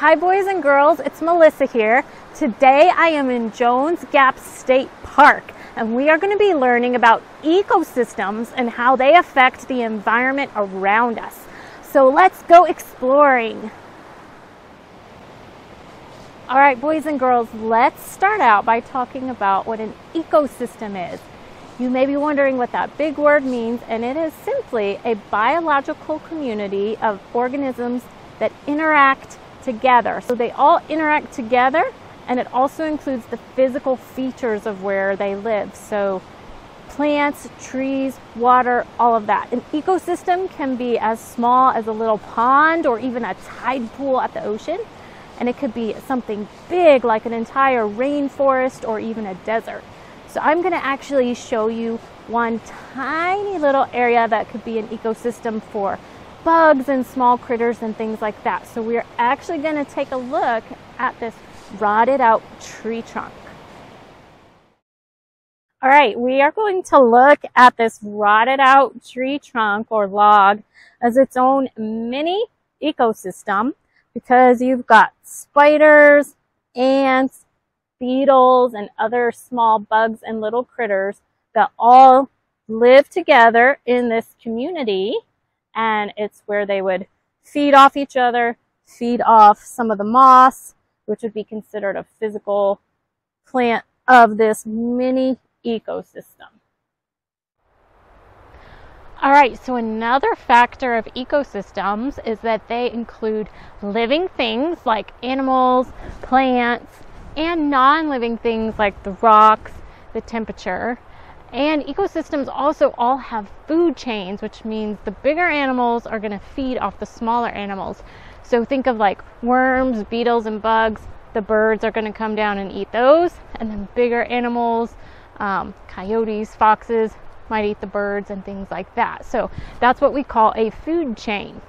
Hi boys and girls, it's Melissa here. Today I am in Jones Gap State Park and we are going to be learning about ecosystems and how they affect the environment around us. So let's go exploring. All right boys and girls, let's start out by talking about what an ecosystem is. You may be wondering what that big word means, and it is simply a biological community of organisms that interact together. So they all interact together, and it also includes the physical features of where they live. So plants, trees, water, all of that. An ecosystem can be as small as a little pond or even a tide pool at the ocean. And it could be something big like an entire rainforest or even a desert. So I'm going to actually show you one tiny little area that could be an ecosystem for bugs and small critters and things like that. So we're actually going to take a look at this rotted out tree trunk. All right, we are going to look at this rotted out tree trunk or log as its own mini ecosystem, because you've got spiders, ants, beetles, and other small bugs and little critters that all live together in this community. And it's where they would feed off each other, feed off some of the moss, which would be considered a physical plant of this mini ecosystem. All right, so another factor of ecosystems is that they include living things like animals, plants, and non-living things like the rocks, the temperature. And ecosystems also all have food chains, which means the bigger animals are going to feed off the smaller animals. So think of like worms, beetles, and bugs. The birds are going to come down and eat those, and then bigger animals, coyotes, foxes, might eat the birds and things like that. So that's what we call a food chain.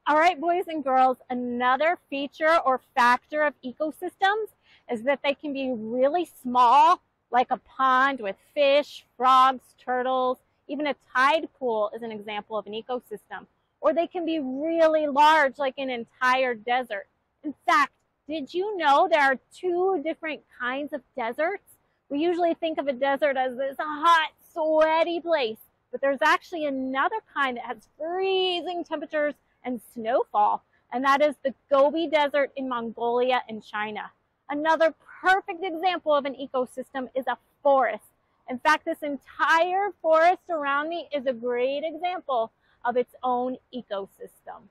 All right, boys and girls, another feature or factor of ecosystems is that they can be really small, like a pond with fish, frogs, turtles. Even a tide pool is an example of an ecosystem. Or they can be really large, like an entire desert. In fact, did you know there are two different kinds of deserts? We usually think of a desert as this hot, sweaty place, but there's actually another kind that has freezing temperatures and snowfall, and that is the Gobi Desert in Mongolia and China. Another perfect example of an ecosystem is a forest. In fact, this entire forest around me is a great example of its own ecosystem.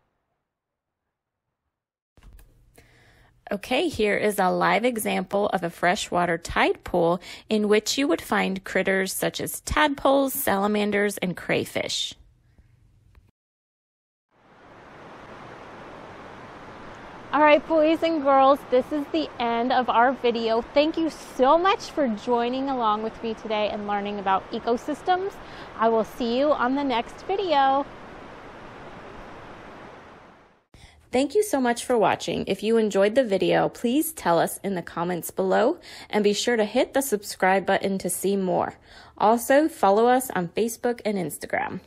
Okay, here is a live example of a freshwater tide pool in which you would find critters such as tadpoles, salamanders, and crayfish. All right, boys and girls, this is the end of our video. Thank you so much for joining along with me today and learning about ecosystems. I will see you on the next video. Thank you so much for watching. If you enjoyed the video, please tell us in the comments below, and be sure to hit the subscribe button to see more. Also, follow us on Facebook and Instagram.